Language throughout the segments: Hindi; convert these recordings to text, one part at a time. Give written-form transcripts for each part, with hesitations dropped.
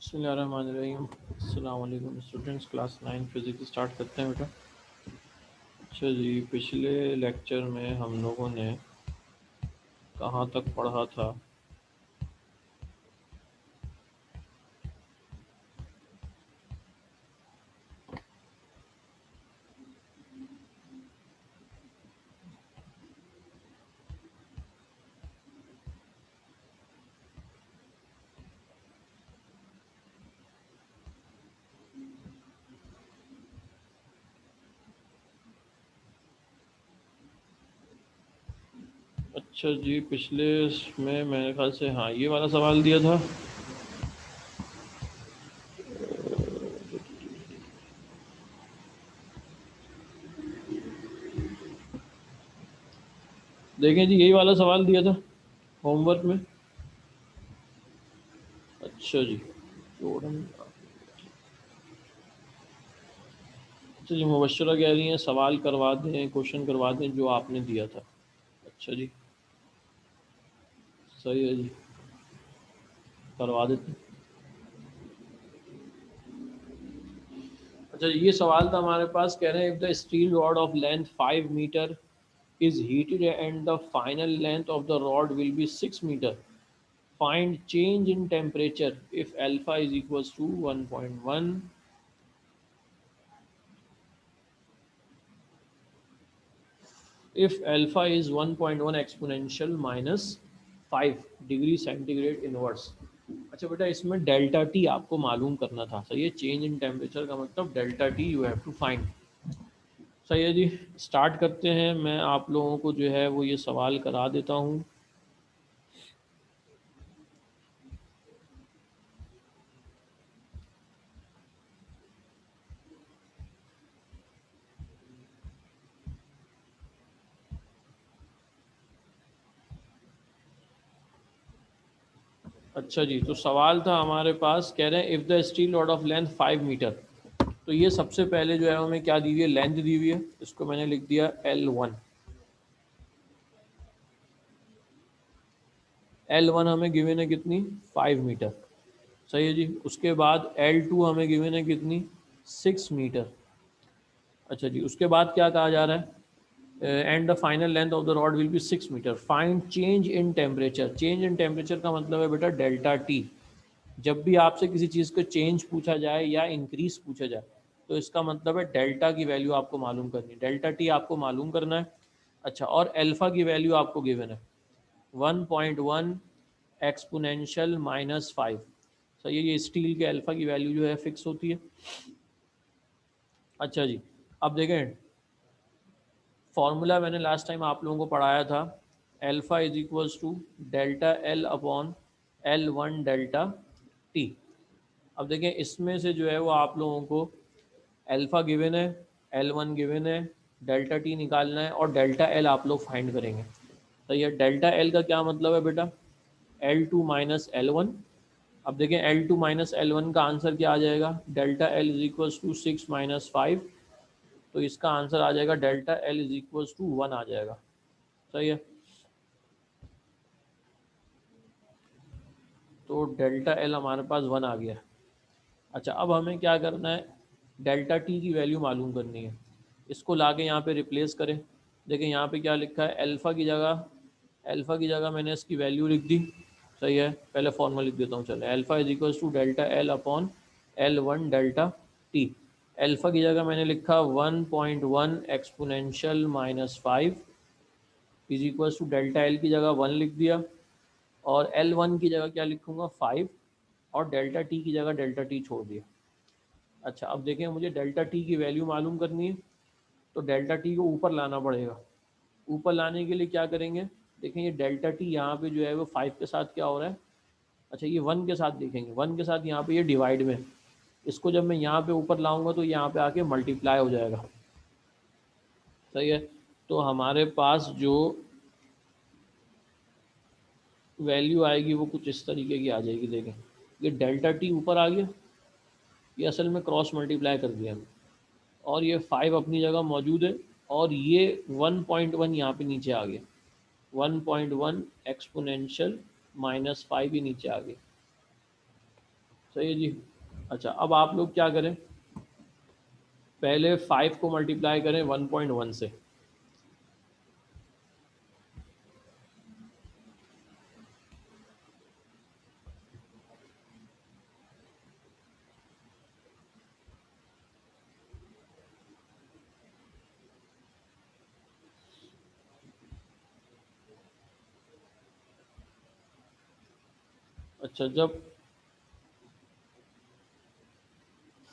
बिस्मिल्लाहिर्रहमानिर्रहीम। अस्सलाम वालेकुम स्टूडेंट्स, क्लास 9 फिज़िक्स स्टार्ट करते हैं बेटा। अच्छा जी, पिछले लेक्चर में हम लोगों ने कहाँ तक पढ़ा था? अच्छा जी, पिछले में मेरे ख्याल से हाँ ये वाला सवाल दिया था। देखें जी, यही वाला सवाल दिया था होमवर्क में। अच्छा जी, जोड़न। अच्छा जी, मुबशरा कह रही हैं सवाल करवा दें, क्वेश्चन करवा दें जो आपने दिया था। अच्छा जी, सही है जी, करवा देते हैं। अच्छा, ये सवाल था हमारे पास, कह रहे हैं if the steel rod of length 5 metre is heated and the final length of the rod will be 6 meter. Find change in temperature if alpha is equals to 1.1, if alpha is 1.1 exponential minus 5 degree centigrade inverse. अच्छा बेटा, इसमें डेल्टा टी आपको मालूम करना था। सही है, चेंज इन टेम्परेचर का मतलब delta T you have to find. सही है जी, स्टार्ट करते हैं। मैं आप लोगों को जो है वो ये सवाल करा देता हूँ। अच्छा जी, तो सवाल था हमारे पास, कह रहे हैं if the steel rod of length 5 metre. तो ये सबसे पहले जो है हमें क्या दी हुई है, लेंथ दी हुई है। इसको मैंने लिख दिया L1। L1 हमें गिवन है कितनी, 5 मीटर। सही है जी, उसके बाद L2 हमें गिवन है कितनी, 6 मीटर। अच्छा जी, उसके बाद क्या कहा जा रहा है, and the final length of the rod will be 6 metre. Find change in temperature. Change in temperature का मतलब है बेटा डेल्टा टी। जब भी आपसे किसी चीज़ को चेंज पूछा जाए या इंक्रीज पूछा जाए, तो इसका मतलब है डेल्टा की वैल्यू आपको मालूम करनी है, डेल्टा टी आपको मालूम करना है। अच्छा, और अल्फ़ा की वैल्यू आपको गिवन है 1.1 एक्सपोनेंशियल -5। सही है, ये स्टील के अल्फ़ा की वैल्यू जो है फिक्स होती है। अच्छा जी, अब देखें, फॉर्मूला मैंने लास्ट टाइम आप लोगों को पढ़ाया था, alpha is equals to delta L upon L1 delta T. अब देखें, इसमें से जो है वो आप लोगों को अल्फ़ा गिवन है, L1 गिवन है, डेल्टा टी निकालना है और डेल्टा एल आप लोग फाइंड करेंगे। तो ये डेल्टा एल का क्या मतलब है बेटा, L2 माइनस L1। अब देखें L2 माइनस L1 का आंसर क्या आ जाएगा, delta L is equals to 6 - 5। तो इसका आंसर आ जाएगा delta L is equals to 1 आ जाएगा। सही है, तो डेल्टा एल हमारे पास 1 आ गया। अच्छा, अब हमें क्या करना है, डेल्टा टी की वैल्यू मालूम करनी है। इसको ला के यहाँ पर रिप्लेस करें। देखिए यहाँ पे क्या लिखा है, अल्फ़ा की जगह मैंने इसकी वैल्यू लिख दी। सही है, पहले फॉर्मूला लिख देता हूँ। चलो, alpha is equals to delta L upon L1 delta T. Alpha की जगह मैंने लिखा 1.1 exponential -5 is equals to delta L की जगह 1 लिख दिया, और L1 की जगह क्या लिखूँगा 5, और डेल्टा टी की जगह डेल्टा टी छोड़ दिया। अच्छा, अब देखें, मुझे डेल्टा टी की वैल्यू मालूम करनी है, तो डेल्टा टी को ऊपर लाना पड़ेगा। ऊपर लाने के लिए क्या करेंगे, देखें ये डेल्टा टी यहाँ पे जो है वो 5 के साथ क्या हो रहा है, अच्छा ये 1 के साथ देखेंगे, 1 के साथ यहाँ पे ये डिवाइड में। इसको जब मैं यहाँ पे ऊपर लाऊंगा तो यहाँ पे आके मल्टीप्लाई हो जाएगा। सही है, तो हमारे पास जो वैल्यू आएगी वो कुछ इस तरीके की आ जाएगी। देखें, ये डेल्टा टी ऊपर आ गया, ये असल में क्रॉस मल्टीप्लाई कर दिया हमने, और ये 5 अपनी जगह मौजूद है, और ये 1.1 यहाँ पे नीचे आ गया। 1.1 एक्सपोनेंशियल -5 ही नीचे आ गया। सही है जी। अच्छा, अब आप लोग क्या करें, पहले 5 को मल्टीप्लाई करें 1.1 से। अच्छा, जब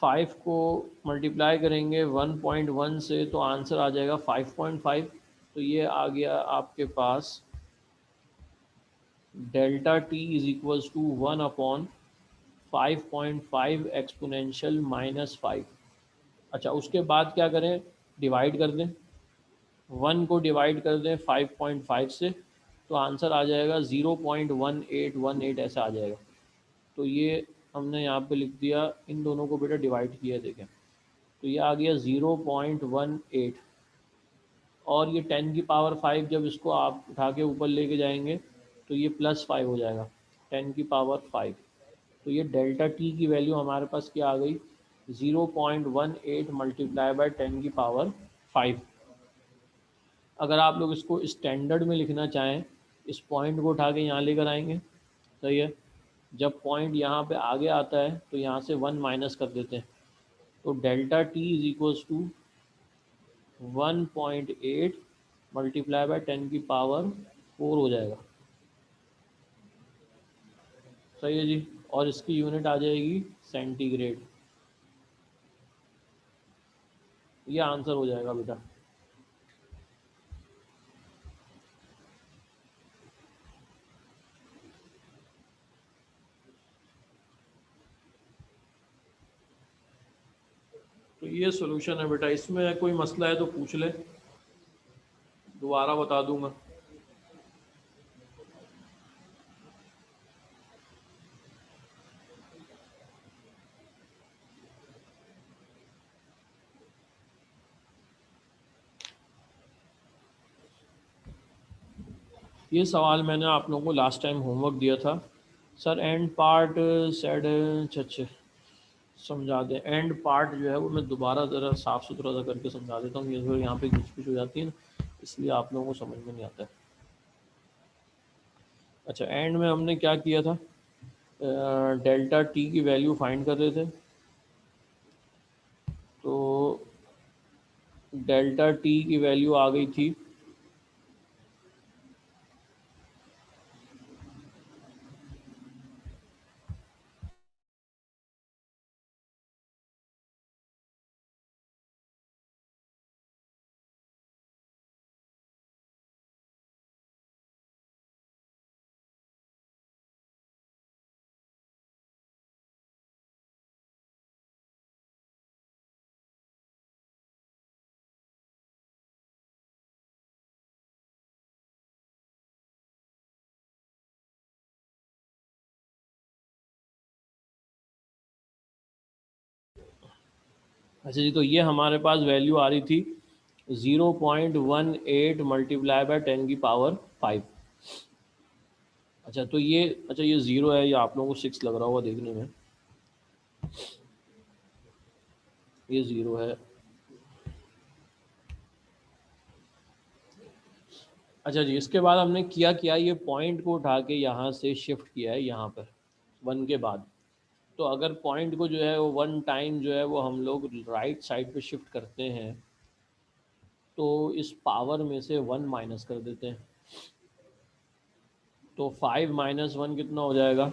5 को मल्टीप्लाई करेंगे 1.1 से तो आंसर आ जाएगा 5.5। तो ये आ गया आपके पास delta T is equals to 1/5.5 exponential -5। अच्छा, उसके बाद क्या करें, डिवाइड कर दें, 1 को डिवाइड कर दें 5.5 से, तो आंसर आ जाएगा 0.1818 ऐसा आ जाएगा। तो ये हमने यहाँ पे लिख दिया, इन दोनों को बेटा डिवाइड किया है, देखें, तो ये आ गया 0.18। और ये 10 की पावर 5, जब इसको आप उठा के ऊपर लेके जाएंगे तो ये +5 हो जाएगा, 10 की पावर 5। तो ये डेल्टा टी की वैल्यू हमारे पास क्या आ गई, 0.18 मल्टीप्लाई बाय 10 की पावर 5। अगर आप लोग इसको स्टैंडर्ड में लिखना चाहें, इस पॉइंट को उठा के यहाँ लेकर आएंगे, सही है। जब पॉइंट यहाँ पे आगे आता है तो यहाँ से 1 माइनस कर देते हैं, तो delta T is equals to 1.8 multiply by 10 की पावर 4 हो जाएगा, सही है जी। और इसकी यूनिट आ जाएगी सेंटीग्रेड। ये आंसर हो जाएगा बेटा। तो ये सोल्यूशन है बेटा, इसमें कोई मसला है तो पूछ ले, दोबारा बता दूंगा। ये सवाल मैंने आप लोगों को लास्ट टाइम होमवर्क दिया था सर। एंड पार्ट सेड, अच्छा समझा दें, एंड पार्ट जो है वो मैं दोबारा ज़रा साफ़ सुथरा सा करके समझा देता हूँ, ये जो यहाँ पे घिच पिच हो जाती है ना, इसलिए आप लोगों को समझ में नहीं आता है। अच्छा, एंड में हमने क्या किया था, डेल्टा टी की वैल्यू फाइंड कर रहे थे। तो डेल्टा टी की वैल्यू आ गई थी, अच्छा जी, तो ये हमारे पास वैल्यू आ रही थी 0.18 मल्टीप्लाई बाय 10 की पावर 5। अच्छा, तो ये, अच्छा ये ज़ीरो है, ये आप लोगों को 6 लग रहा होगा देखने में, ये ज़ीरो है। अच्छा जी, इसके बाद हमने किया क्या, ये पॉइंट को उठा के यहाँ से शिफ्ट किया है यहाँ पर 1 के बाद। तो अगर पॉइंट को जो है वो 1 टाइम जो है वो हम लोग राइट साइड पे शिफ्ट करते हैं, तो इस पावर में से 1 माइनस कर देते हैं, तो 5 - 1 कितना हो जाएगा,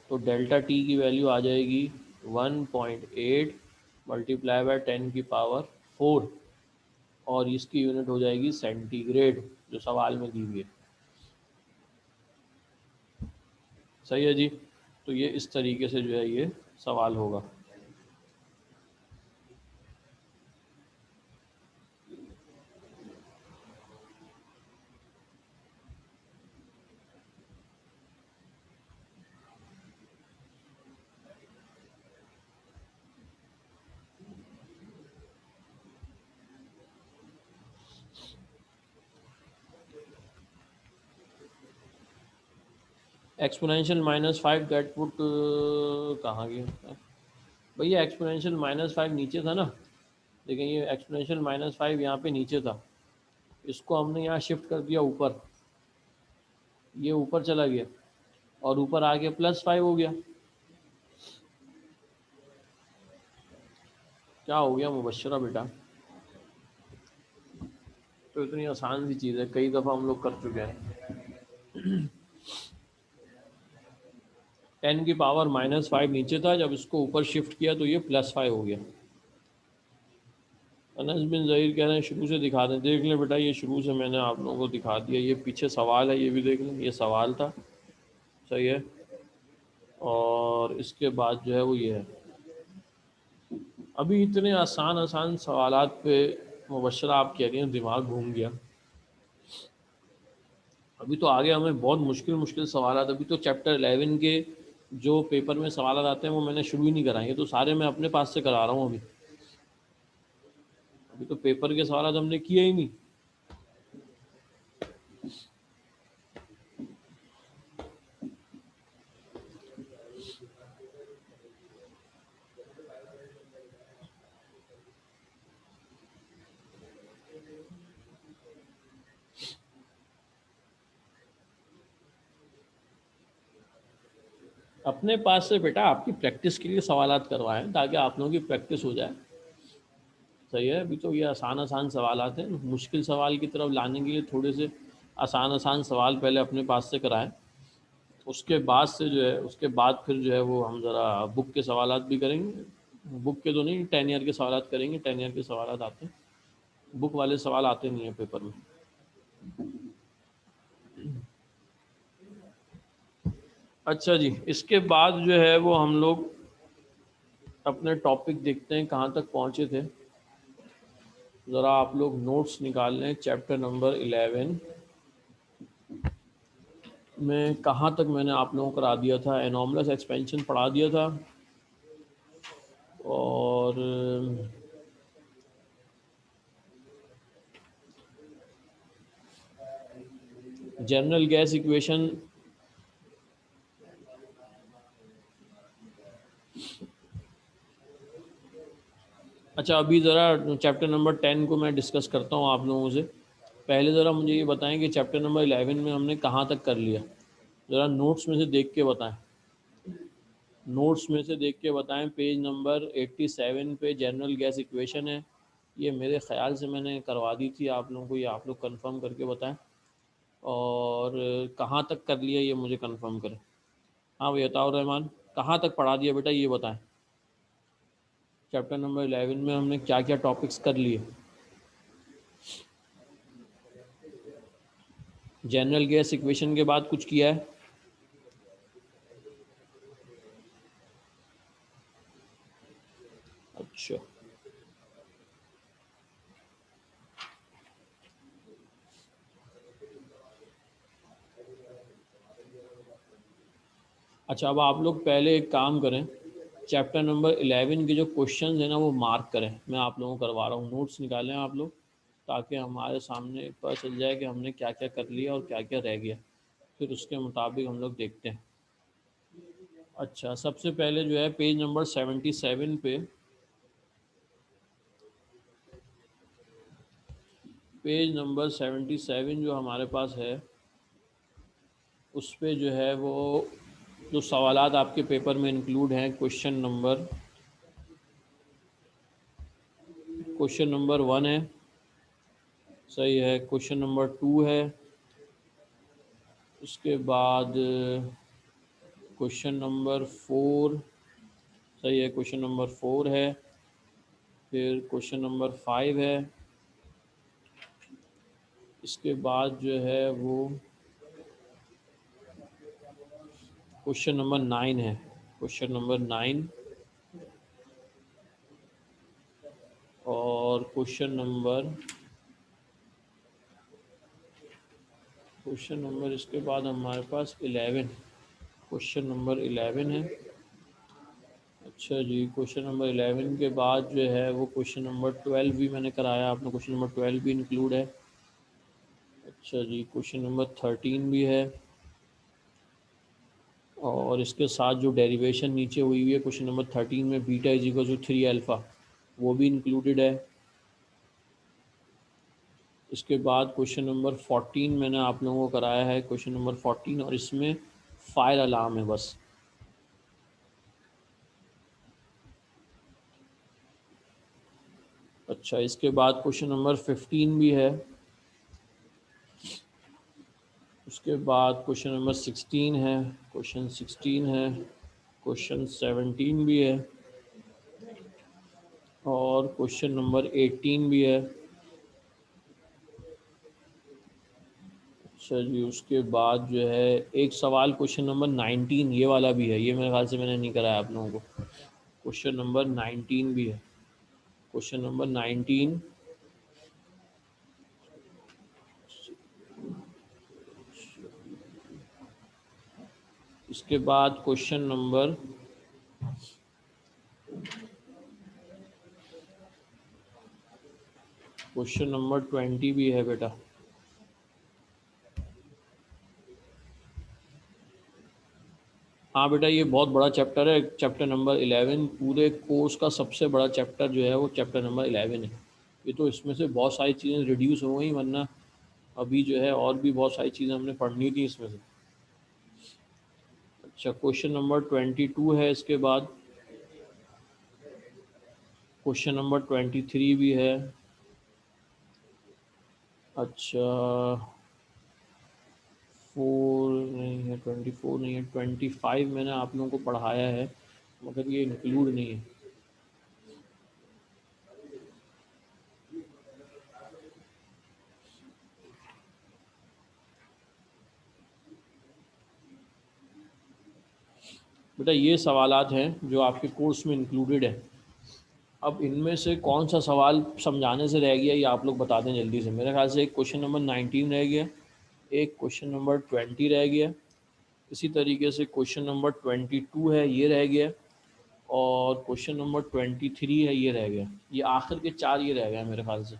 तो डेल्टा टी की वैल्यू आ जाएगी 1.8 मल्टीप्लाई बाय 10 की पावर 4, और इसकी यूनिट हो जाएगी सेंटीग्रेड, जो सवाल में दी हुई है, सही है जी। तो ये इस तरीके से जो है ये सवाल होगा। एक्सपोनेंशियल -5 दैट पुट कहाँ गया भैया? एक्सपोनेंशियल -5 नीचे था ना, लेकिन ये एक्सपोनेंशियल -5 यहाँ पे नीचे था, इसको हमने यहाँ शिफ्ट कर दिया ऊपर, ये ऊपर चला गया और ऊपर आके +5 हो गया। क्या हो गया मुबशरा बेटा? तो इतनी आसान सी चीज़ है, कई दफ़ा हम लोग कर चुके हैं। 10 की पावर -5 नीचे था, जब इसको ऊपर शिफ्ट किया तो ये +5 हो गया। अनस बिन ज़हीर कह रहे हैं शुरू से दिखा दें। देख लें बेटा, ये शुरू से मैंने आप लोगों को दिखा दिया, ये पीछे सवाल है, ये भी देख लें, ये सवाल था, सही है। और इसके बाद जो है वो ये है। अभी इतने आसान आसान सवालात पे मुबशरा आप कह रही हैं दिमाग घूम गया। अभी तो आगे हमें बहुत मुश्किल मुश्किल सवालात, अभी तो चैप्टर 11 के जो पेपर में सवालात आते हैं वो मैंने शुरू ही नहीं कराए, ये तो सारे मैं अपने पास से करा रहा हूँ। अभी तो पेपर के सवालात हमने किए ही नहीं। अपने पास से बेटा आपकी प्रैक्टिस के लिए सवालात करवाएं, ताकि आप लोगों की प्रैक्टिस हो जाए, सही है। अभी तो ये आसान आसान सवालात हैं, मुश्किल सवाल की तरफ लाने के लिए थोड़े से आसान आसान सवाल पहले अपने पास से कराएं, उसके बाद से जो है, उसके बाद फिर जो है वो हम ज़रा बुक के सवालात भी करेंगे। बुक के तो नहीं, 10 ईयर के सवालात करेंगे, 10 ईयर के सवालात आते हैं, बुक वाले सवाल आते नहीं हैं पेपर में। अच्छा जी, इसके बाद जो है वो हम लोग अपने टॉपिक देखते हैं कहाँ तक पहुँचे थे। ज़रा आप लोग नोट्स निकाल लें, चैप्टर नंबर 11 में कहाँ तक मैंने आप लोगों को करा दिया था। एनॉमलस एक्सपेंशन पढ़ा दिया था, और जनरल गैस इक्वेशन अच्छा, अभी ज़रा चैप्टर नंबर 10 को मैं डिस्कस करता हूँ आप लोगों से। पहले ज़रा मुझे ये बताएं कि चैप्टर नंबर 11 में हमने कहाँ तक कर लिया, ज़रा नोट्स में से देख के बताएं। नोट्स में से देख के बताएं, पेज नंबर 87 पे जनरल गैस इक्वेशन है, ये मेरे ख़्याल से मैंने करवा दी थी आप लोगों को, ये आप लोग कंफर्म करके बताएं। और कहाँ तक कर लिया ये मुझे कंफर्म करें। हाँ भैया ताउर रहमान, कहाँ तक पढ़ा दिया बेटा ये बताएं। चैप्टर नंबर 11 में हमने क्या क्या टॉपिक्स कर लिए। जनरल गैस इक्वेशन के बाद कुछ किया है? अच्छा, अच्छा, अब आप लोग पहले एक काम करें, चैप्टर नंबर 11 के जो क्वेश्चंस हैं ना वो मार्क करें, मैं आप लोगों को करवा रहा हूँ, नोट्स निकालें आप लोग, ताकि हमारे सामने पता चल जाए कि हमने क्या क्या कर लिया और क्या क्या रह गया, फिर उसके मुताबिक हम लोग देखते हैं। अच्छा, सबसे पहले जो है पेज नंबर 77 पे, पेज नंबर 77 जो हमारे पास है उस पे जो है वो जो सवालात आपके पेपर में इंक्लूड हैं, क्वेश्चन नंबर 1 है, सही है, क्वेश्चन नंबर 2 है, उसके बाद क्वेश्चन नंबर 4, सही है, क्वेश्चन नंबर 4 है, फिर क्वेश्चन नंबर 5 है, इसके बाद जो है वो क्वेश्चन नंबर 9 है, क्वेश्चन नंबर 9, और क्वेश्चन नंबर इसके बाद हमारे पास 11, क्वेश्चन नंबर 11 है। अच्छा जी, क्वेश्चन नंबर 11 के बाद जो है वो क्वेश्चन नंबर 12 भी मैंने कराया, आपने क्वेश्चन नंबर 12 भी इंक्लूड है। अच्छा जी, क्वेश्चन नंबर 13 भी है, और इसके साथ जो डेरिवेशन नीचे हुई हुई है क्वेश्चन नंबर 13 में, beta is equal to 3 alpha, वो भी इंक्लूडेड है। इसके बाद क्वेश्चन नंबर 14 मैंने आप लोगों को कराया है, क्वेश्चन नंबर 14, और इसमें फायर अलार्म है बस। अच्छा, इसके बाद क्वेश्चन नंबर 15 भी है। उसके बाद क्वेश्चन नंबर 16 है, क्वेश्चन 16 है, क्वेश्चन 17 भी है, और क्वेश्चन नंबर 18 भी है। अच्छा जी, उसके बाद जो है एक सवाल क्वेश्चन नंबर 19, ये वाला भी है, ये मेरे ख्याल से मैंने नहीं कराया आप लोगों को। क्वेश्चन नंबर 19 भी है, क्वेश्चन नंबर 19। इसके बाद क्वेश्चन नंबर 20 भी है बेटा। हाँ बेटा, ये बहुत बड़ा चैप्टर है, चैप्टर नंबर 11, पूरे कोर्स का सबसे बड़ा चैप्टर जो है वो चैप्टर नंबर 11 है। ये तो इसमें से बहुत सारी चीज़ें रिड्यूस हो गई, वरना अभी जो है और भी बहुत सारी चीज़ें हमने पढ़नी थी इसमें से। अच्छा, क्वेश्चन नंबर 22 है, इसके बाद क्वेश्चन नंबर 23 भी है। अच्छा, 4 नहीं है, 24 नहीं है, 25 मैंने आप लोगों को पढ़ाया है, मगर ये इंक्लूड नहीं है। बेटा ये सवालात हैं जो आपके कोर्स में इंक्लूडेड है। अब इनमें से कौन सा सवाल समझाने से रह गया, ये आप लोग बता दें जल्दी से। मेरे ख्याल से एक क्वेश्चन नंबर 19 रह गया, एक क्वेश्चन नंबर 20 रह गया, इसी तरीके से क्वेश्चन नंबर 22 है, ये रह गया, और क्वेश्चन नंबर 23 है, ये रह गया। ये आखिर के 4 ये रह गए मेरे ख्याल से।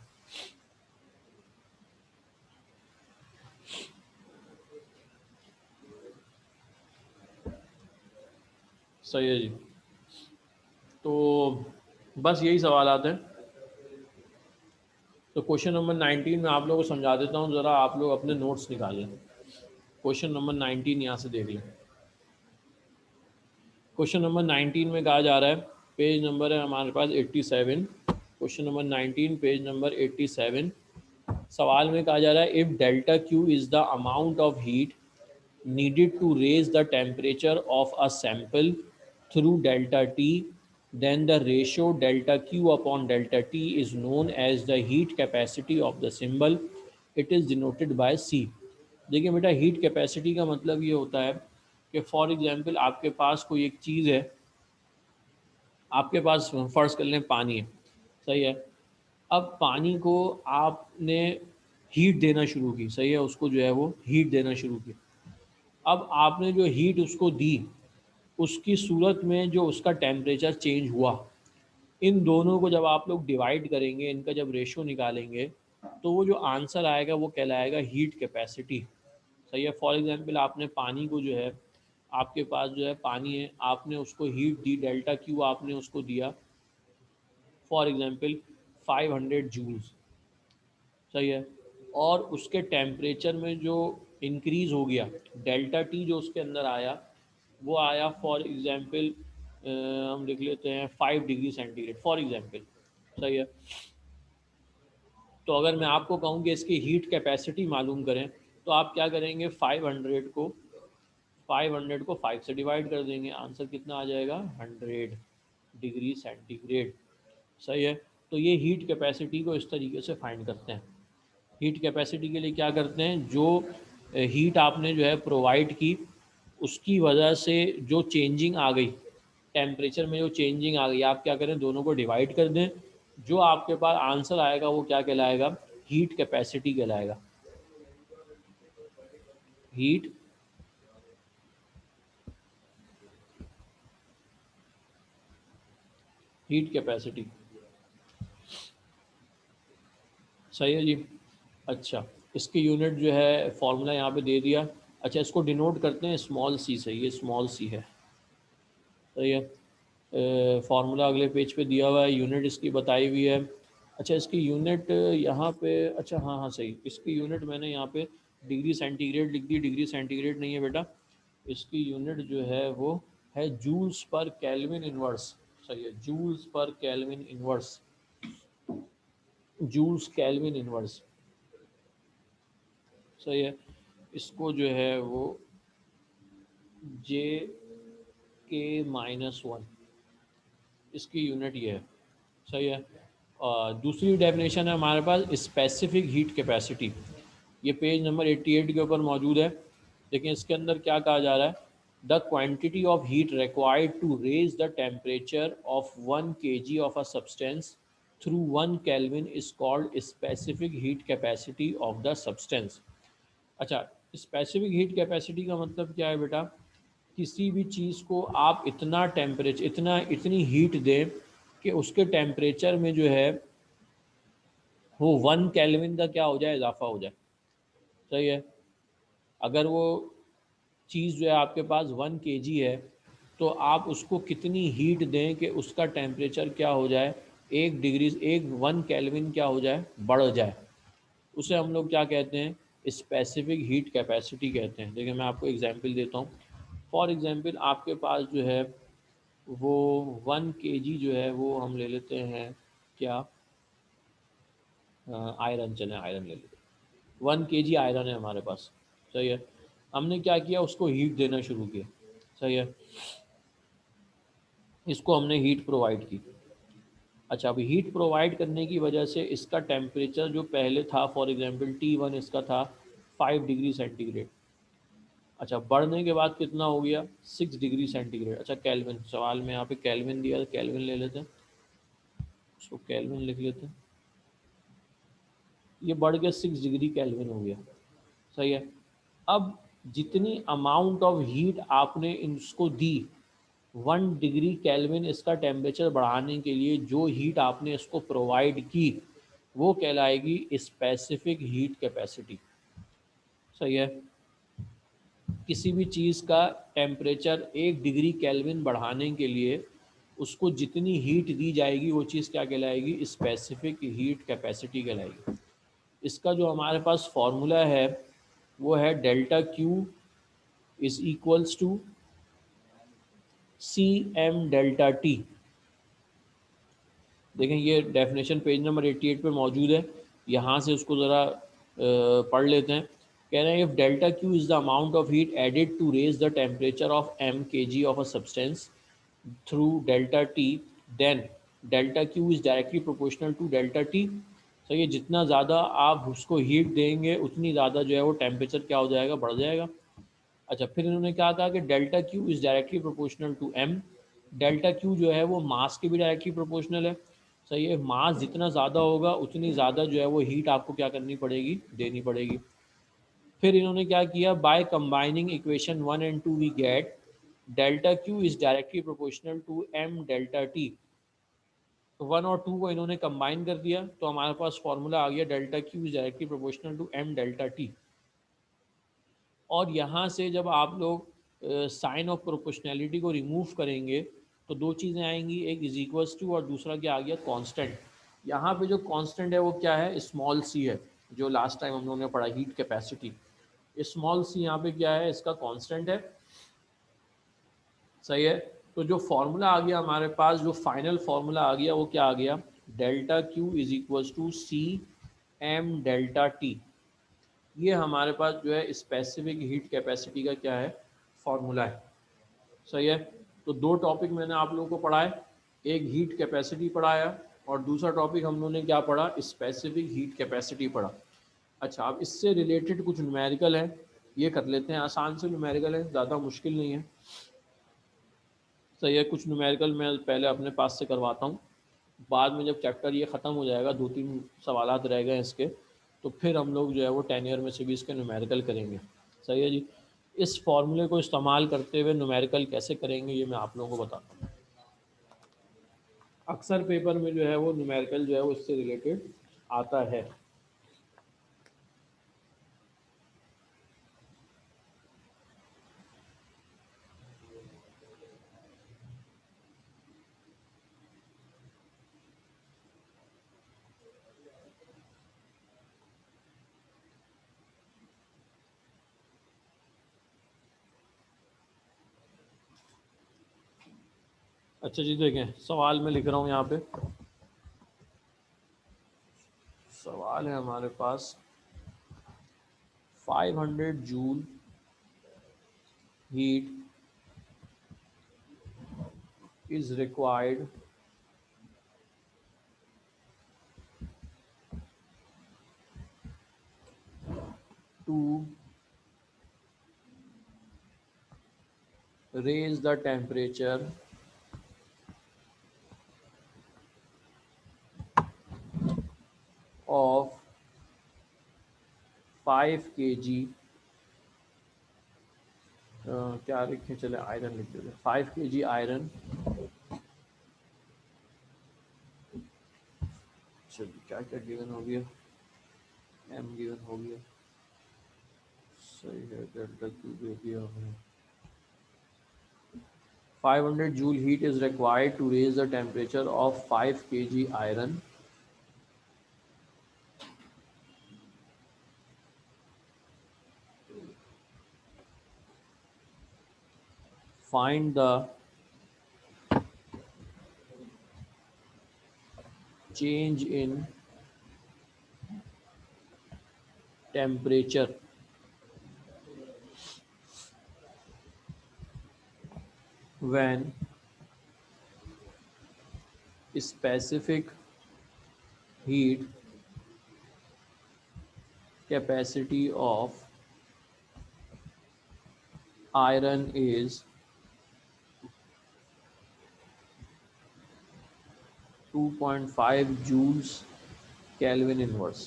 सही है जी। तो बस यही सवालात हैं। तो क्वेश्चन नंबर 19 में आप लोगों को समझा देता हूँ, ज़रा आप लोग अपने नोट्स निकाल लें। क्वेश्चन नंबर 19 यहाँ से देख लें। क्वेश्चन नंबर 19 में कहा जा रहा है, पेज नंबर है हमारे पास 87, क्वेश्चन नंबर 19 पेज नंबर 87। सवाल में कहा जा रहा है, if delta Q is the amount of heat needed to raise the temperature of a sample through delta T, then the ratio delta Q upon delta T is known as the heat capacity of the symbol. It is denoted by C. देखिए बेटा, हीट कैपेसिटी का मतलब ये होता है कि फॉर एग्जांपल आपके पास कोई एक चीज़ है, आपके पास फ़र्ज़ कर लें पानी है, सही है। अब पानी को आपने हीट देना शुरू की, सही है, उसको जो है वो हीट देना शुरू की। अब आपने जो हीट उसको दी, उसकी सूरत में जो उसका टेम्परेचर चेंज हुआ, इन दोनों को जब आप लोग डिवाइड करेंगे, इनका जब रेशो निकालेंगे, तो वो जो आंसर आएगा वो कहलाएगा हीट कैपेसिटी। सही है। फॉर एग्जांपल आपने पानी को जो है, आपके पास जो है पानी है, आपने उसको हीट दी, डेल्टा क्यू आपने उसको दिया फॉर एग्जांपल 500 जूल्स, सही है। और उसके टेम्परेचर में जो इंक्रीज़ हो गया, डेल्टा टी जो उसके अंदर आया, वो आया फॉर एग्जांपल, हम लिख लेते हैं 5 डिग्री सेंटीग्रेड फॉर एग्जांपल, सही है। तो अगर मैं आपको कहूँ कि इसकी हीट कैपेसिटी मालूम करें, तो आप क्या करेंगे, 500 को 5 से डिवाइड कर देंगे, आंसर कितना आ जाएगा, 100 डिग्री सेंटीग्रेड, सही है। तो ये हीट कैपेसिटी को इस तरीके से फाइंड करते हैं। हीट कैपेसिटी के लिए क्या करते हैं, जो हीट आपने जो है प्रोवाइड की, उसकी वजह से जो चेंजिंग आ गई, टेम्परेचर में जो चेंजिंग आ गई, आप क्या करें, दोनों को डिवाइड कर दें, जो आपके पास आंसर आएगा वो क्या कहलाएगा, हीट कैपेसिटी कहलाएगा। हीट हीट कैपेसिटी, सही है जी। अच्छा, इसकी यूनिट जो है फॉर्मूला यहाँ पे दे दिया, अच्छा, इसको डिनोट करते हैं स्मॉल सी से, ये स्मॉल सी है, सही है। फार्मूला अगले पेज पे दिया हुआ है, यूनिट इसकी बताई हुई है। अच्छा, इसकी यूनिट यहाँ पे, अच्छा हाँ हाँ सही, इसकी यूनिट मैंने यहाँ पे डिग्री सेंटीग्रेड लिख दी, डिग्री सेंटीग्रेड नहीं है बेटा, इसकी यूनिट जो है वो है जूल्स पर केल्विन इनवर्स, सही है, joules per kelvin inverse, joules kelvin inverse, सही है। इसको जो है वो जे के -1, इसकी यूनिट ये है, सही है। दूसरी डेफिनेशन है हमारे पास स्पेसिफिक हीट कैपेसिटी, ये पेज नंबर 88 के ऊपर मौजूद है। देखिए इसके अंदर क्या कहा जा रहा है, the quantity of heat required to raise the temperature of 1 kg of a substance through 1 Kelvin is called specific heat capacity of the substance. अच्छा, स्पेसिफिक हीट कैपेसिटी का मतलब क्या है बेटा, किसी भी चीज़ को आप इतना टेम्परेचर, इतनी हीट दें कि उसके टेम्परेचर में जो है वो 1 केल्विन का क्या हो जाए, इजाफा हो जाए, सही है। अगर वो चीज़ जो है आपके पास 1 kg है, तो आप उसको कितनी हीट दें कि उसका टेम्परेचर क्या हो जाए, 1 डिग्री, 1 केल्विन क्या हो जाए, बढ़ जाए, उसे हम लोग क्या कहते हैं, स्पेसिफिक हीट कैपेसिटी कहते हैं। देखिए मैं आपको एग्जांपल देता हूँ। फॉर एग्जांपल आपके पास जो है वो 1 kg जो है वो हम ले लेते हैं क्या, आयरन, चले आयरन ले लेते हैं, 1 kg आयरन है हमारे पास, सही है। हमने क्या किया, उसको हीट देना शुरू किया, सही है, इसको हमने हीट प्रोवाइड की। अच्छा, अभी हीट प्रोवाइड करने की वजह से इसका टेम्परेचर जो पहले था, फॉर एग्जांपल T1 इसका था 5 डिग्री सेंटीग्रेड, अच्छा बढ़ने के बाद कितना हो गया, 6 डिग्री सेंटीग्रेड। अच्छा केल्विन, सवाल में यहाँ पे केल्विन दिया, केल्विन ले लेते हैं, उसको केल्विन लिख लेते हैं, ये बढ़ गया 6 डिग्री केल्विन हो गया, सही है। अब जितनी अमाउंट ऑफ हीट आपने इसको दी, 1 डिग्री केल्विन इसका टेम्परेचर बढ़ाने के लिए जो हीट आपने इसको प्रोवाइड की, वो कहलाएगी स्पेसिफिक हीट कैपेसिटी, सही है। किसी भी चीज़ का टेम्परेचर 1 डिग्री केल्विन बढ़ाने के लिए उसको जितनी हीट दी जाएगी वो चीज़ क्या कहलाएगी, स्पेसिफिक हीट कैपेसिटी कहलाएगी। इसका जो हमारे पास फॉर्मूला है वो है delta Q is equals to C M delta T. देखें ये डेफिनेशन पेज नंबर 88 पे मौजूद है, यहाँ से उसको ज़रा पढ़ लेते हैं। कह रहे हैं if delta Q is the amount of heat added to raise the temperature of m kg of a substance through delta T, then delta Q is directly proportional to delta T. तो ये जितना ज़्यादा आप उसको हीट देंगे उतनी ज़्यादा जो है वो टेम्परेचर क्या हो जाएगा, बढ़ जाएगा। अच्छा, फिर इन्होंने क्या कहा कि delta Q is directly proportional to M, delta Q जो है वो मास के भी डायरेक्टली प्रोपोर्शनल है, सही है। मास जितना ज़्यादा होगा उतनी ज़्यादा जो है वो हीट आपको क्या करनी पड़ेगी, देनी पड़ेगी। फिर इन्होंने क्या किया, by combining equation 1 and 2 we get delta Q is directly proportional to M delta T. 1 और 2 को इन्होंने कंबाइन कर दिया तो हमारे पास फॉर्मूला आ गया delta Q is directly proportional to M delta T. और यहाँ से जब आप लोग साइन ऑफ प्रोपोर्शनैलिटी को रिमूव करेंगे तो दो चीज़ें आएंगी, एक इज इक्वल्स टू और दूसरा क्या आ गया, कांस्टेंट। यहाँ पे जो कांस्टेंट है वो क्या है, स्मॉल सी है, जो लास्ट टाइम हम लोगों ने पढ़ा हीट कैपेसिटी, स्मॉल सी यहाँ पे क्या है, इसका कांस्टेंट है, सही है। तो जो फार्मूला आ गया हमारे पास, जो फाइनल फार्मूला आ गया वो क्या आ गया, delta Q is equals to C M delta T. ये हमारे पास जो है स्पेसिफिक हीट कैपेसिटी का क्या है, फॉर्मूला है, सही है। तो दो टॉपिक मैंने आप लोगों को पढ़ाए, एक हीट कैपेसिटी पढ़ाया और दूसरा टॉपिक हम लोगों ने क्या पढ़ा, स्पेसिफिक हीट कैपेसिटी पढ़ा। अच्छा, अब इससे रिलेटेड कुछ न्यूमेरिकल है, ये कर लेते हैं, आसान से न्यूमेरिकल है, ज़्यादा मुश्किल नहीं है, सही है। कुछ न्यूमेरिकल मैं पहले अपने पास से करवाता हूँ, बाद में जब चैप्टर ये ख़त्म हो जाएगा, 2-3 सवालात रह गए इसके, तो फिर हम लोग जो है वो 10 ईयर में से भी इसके न्यूमेरिकल करेंगे, सही है जी। इस फॉर्मूले को इस्तेमाल करते हुए न्यूमेरिकल कैसे करेंगे ये मैं आप लोगों को बताता हूँ। अक्सर पेपर में जो है वो न्यूमेरिकल जो है वो इससे रिलेटेड आता है। अच्छा जी, देखें सवाल में लिख रहा हूँ यहाँ पे। सवाल है हमारे पास 500 joule heat is required to raise the temperature of 5 kg, क्या लिखें, चले आयरन लिख देते, 5 kg आयरन। चलिए क्या क्या गिवन हो गया, एम गिवन हो गया, सही है, डेल्टा क्यू दे दिया हमने। 500 joule heat is required to raise the temperature of 5 kg iron. Find the change in temperature when specific heat capacity of iron is 2.5 joules Kelvin inverse।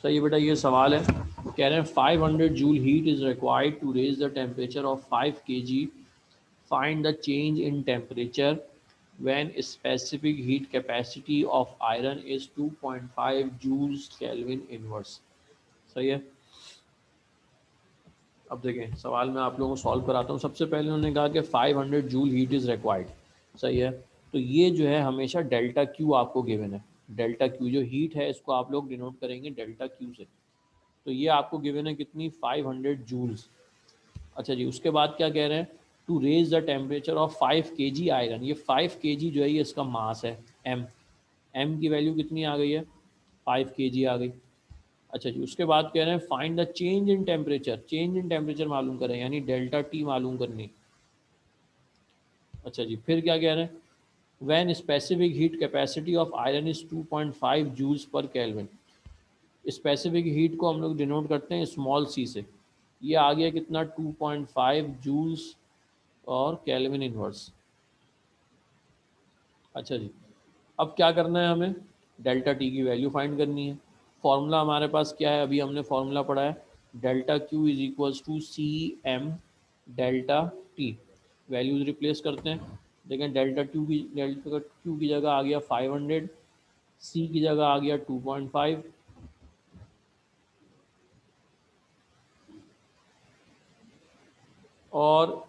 सही बेटा, ये सवाल है, कह रहे हैं 500 joule heat is required to raise the temperature of 5 kg। Find the change in temperature when specific heat capacity of iron is 2.5 joules Kelvin inverse। सही है। अब देखें सवाल मैं आप लोगों को सॉल्व कराता हूँ। सबसे पहले उन्होंने कहा कि 500 जूल हीट इज़ रिक्वायर्ड। सही है। तो ये जो है हमेशा डेल्टा क्यू आपको गिवन है। डेल्टा क्यू जो हीट है इसको आप लोग डिनोट करेंगे डेल्टा क्यू से। तो ये आपको गिवन है कितनी, 500 जूल्स। अच्छा जी, उसके बाद क्या कह रहे हैं, to raise the temperature of 5 kg iron. ये 5 kg जो है ये इसका मास है, एम। एम की वैल्यू कितनी आ गई है, 5 kg आ गई। अच्छा जी, उसके बाद कह रहे हैं find the change in temperature. Change in temperature मालूम करें, यानी डेल्टा टी मालूम करनी। अच्छा जी, फिर क्या कह रहे हैं, when specific heat capacity of iron is 2.5 joules per kelvin. Specific heat को हम लोग डिनोट करते हैं स्मॉल सी से। ये आ गया कितना, 2.5 जूल्स और केल्विन इनवर्स। अच्छा जी, अब क्या करना है हमें, डेल्टा टी की वैल्यू फाइंड करनी है। फॉर्मूला हमारे पास क्या है, अभी हमने फॉर्मूला पढ़ा है, delta Q is equals to C M delta T. Values replace करते हैं। देखें डेल्टा क्यू की जगह आ गया 500, सी की जगह आ गया 2.5, और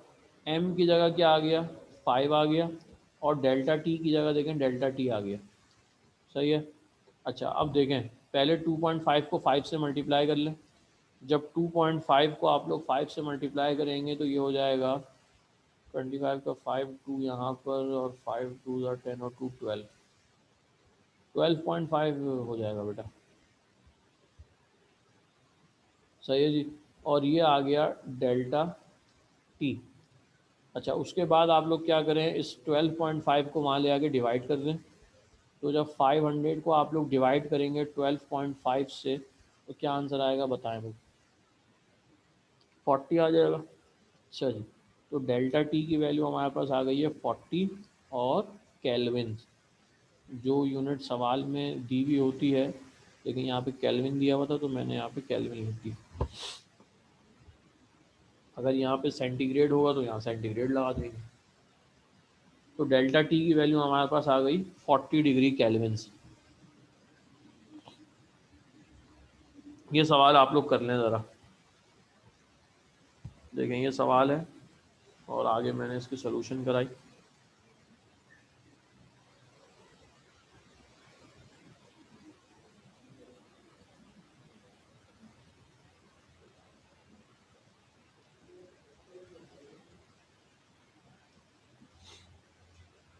एम की जगह क्या आ गया, 5 आ गया, और डेल्टा टी की जगह देखें डेल्टा टी आ गया। सही है। अच्छा अब देखें, पहले 2.5 को 5 से मल्टीप्लाई कर लें। जब 2.5 को आप लोग 5 से मल्टीप्लाई करेंगे तो ये हो जाएगा 25 का 5 2 यहाँ पर, और 5 2 10 और 2 12, 12.5 हो जाएगा बेटा। सही है जी। और ये आ गया डेल्टा टी। अच्छा उसके बाद आप लोग क्या करें, इस 12.5 को वहाँ ले आके डिवाइड कर दें। तो जब 500 को आप लोग डिवाइड करेंगे 12.5 से, तो क्या आंसर आएगा बताएं भाई, 40 आ जाएगा। अच्छा जी, तो डेल्टा टी की वैल्यू हमारे पास आ गई है 40, और केल्विन जो यूनिट सवाल में दी हुई होती है, लेकिन यहाँ पे केल्विन दिया हुआ था तो मैंने यहाँ पे केल्विन लिख दी। अगर यहाँ पे सेंटीग्रेड होगा तो यहाँ सेंटीग्रेड लगा देंगे। तो डेल्टा टी की वैल्यू हमारे पास आ गई 40 डिग्री केल्विन। ये सवाल आप लोग कर लें ज़रा। देखें ये सवाल है, और आगे मैंने इसकी सोल्यूशन कराई।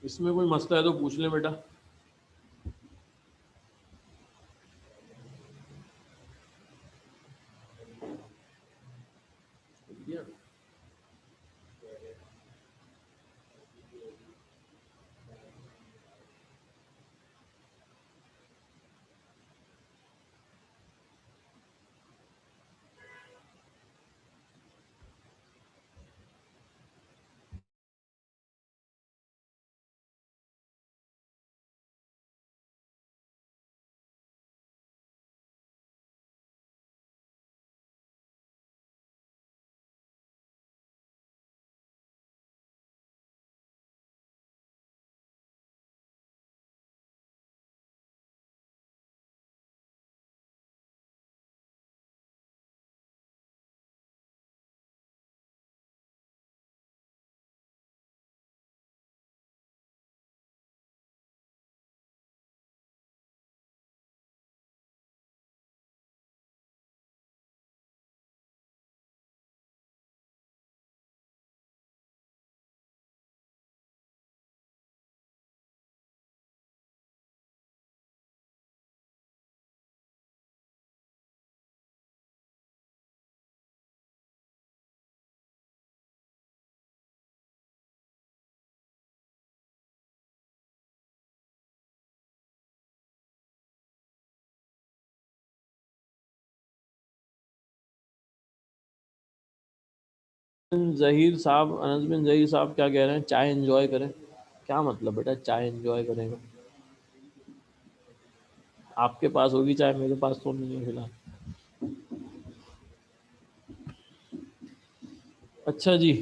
इसमें कोई मसला है तो पूछ लें बेटा। जहीर साहब, अनस बिन जहीर साहब क्या कह रहे हैं? चाय एंजॉय करें। क्या मतलब बेटा चाय एंजॉय करेंगे? आपके पास होगी चाय, मेरे पास तो नहीं है फिलहाल। अच्छा जी,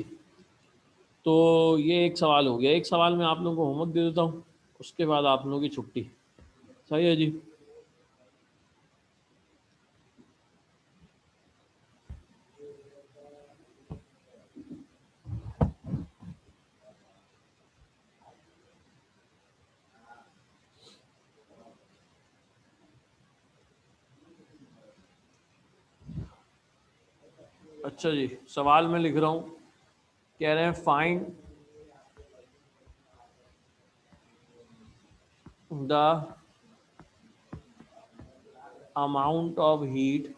तो ये एक सवाल हो गया। एक सवाल मैं आप लोगों को होमवर्क दे देता हूँ, उसके बाद आप लोगों की छुट्टी। सही है जी। अच्छा जी, सवाल मैं लिख रहा हूँ। कह रहे हैं find the amount of heat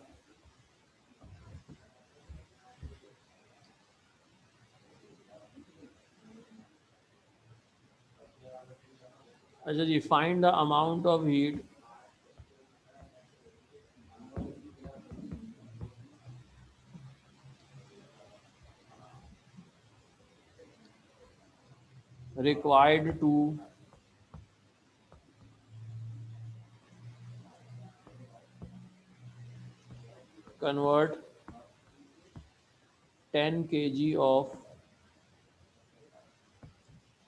अच्छा जी, find the amount of heat required to convert 10 kg of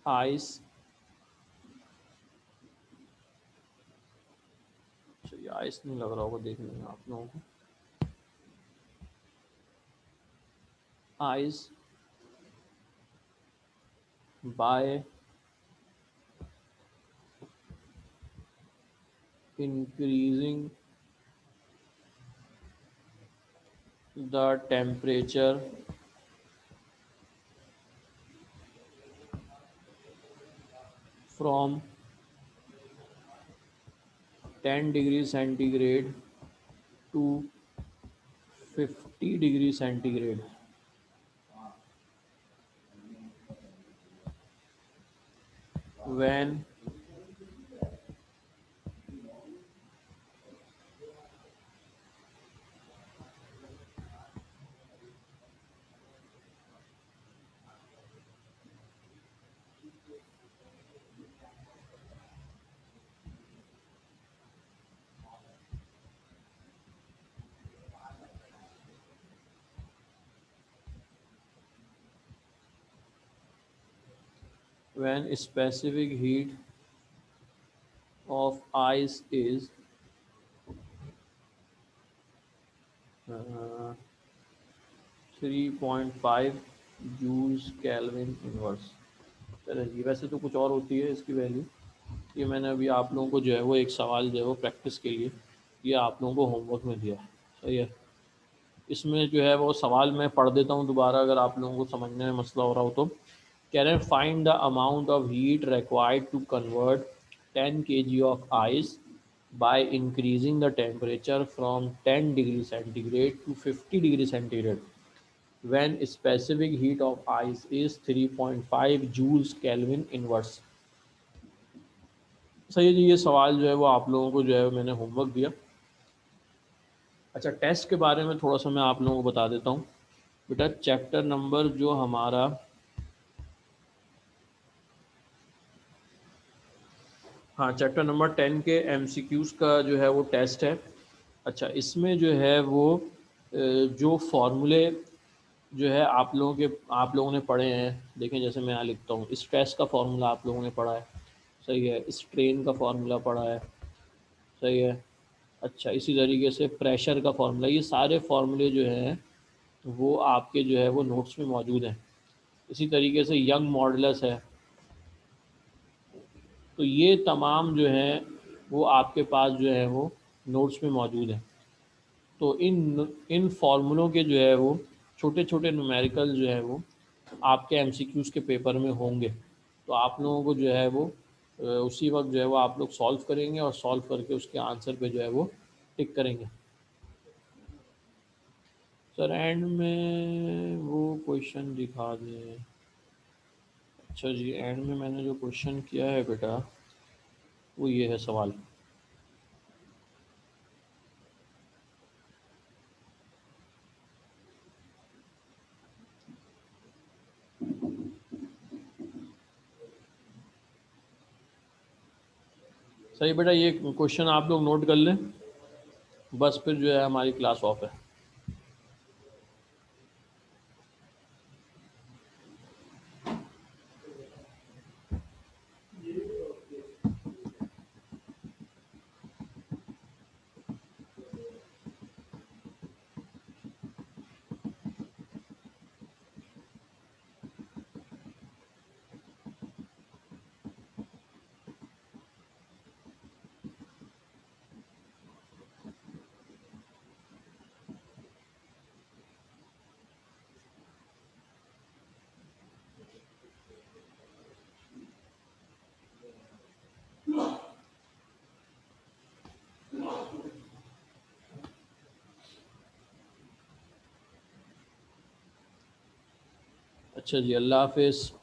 ice। चलिए, आइस नहीं लग रहा होगा देखने में आप लोगों को। Ice by increasing the temperature from 10 degrees centigrade to 50 degrees centigrade when specific heat of ice is 3.5 joules kelvin inverse. चलो जी, वैसे तो कुछ और होती है इसकी वैल्यू। ये मैंने अभी आप लोगों को जो है वो एक सवाल जो है वो प्रैक्टिस के लिए ये आप लोगों को होमवर्क में दिया है। सही है। इसमें जो है वो सवाल मैं पढ़ देता हूँ दोबारा, अगर आप लोगों को समझने में मसला हो रहा हो तो। कह रहे हैं find the amount of heat required to convert 10 kg of ice by increasing the temperature from 10 degree centigrade to 50 degree centigrade when specific heat of ice is 3.5 joules Kelvin inverse। सही है जी, ये सवाल जो है वो आप लोगों को जो है मैंने होमवर्क दिया। अच्छा, टेस्ट के बारे में थोड़ा सा मैं आप लोगों को बता देता हूँ। बेटा चैप्टर नंबर जो हमारा, हाँ चैप्टर नंबर 10 के एमसीक्यूज़ का जो है वो टेस्ट है। अच्छा, इसमें जो है वो जो फॉर्मूले जो है आप लोगों ने पढ़े हैं, देखें जैसे मैं यहाँ लिखता हूँ, स्ट्रेस का फॉर्मूला आप लोगों ने पढ़ा है, सही है, स्ट्रेन का फॉर्मूला पढ़ा है, सही है। अच्छा, इसी तरीके से प्रेशर का फॉर्मूला, ये सारे फॉर्मूले जो हैं वो आपके जो है वो नोट्स में मौजूद हैं। इसी तरीके से यंग मॉडुलस है, तो ये तमाम जो हैं वो आपके पास जो है वो नोट्स में मौजूद हैं। तो इन इन फार्मूलों के जो है वो छोटे छोटे न्यूमेरिकल जो है वो आपके एमसीक्यूज़ के पेपर में होंगे। तो आप लोगों को जो है वो उसी वक्त जो है वो आप लोग सॉल्व करेंगे और सॉल्व करके उसके आंसर पे जो है वो टिक करेंगे। सर एंड में वो क्वेश्चन दिखा दें। अच्छा जी, एंड में मैंने जो क्वेश्चन किया है बेटा वो ये है सवाल। सही बेटा, ये क्वेश्चन आप लोग नोट कर लें, बस फिर जो है हमारी क्लास ऑफ है। अच्छा जी, अल्लाह हाफिज़।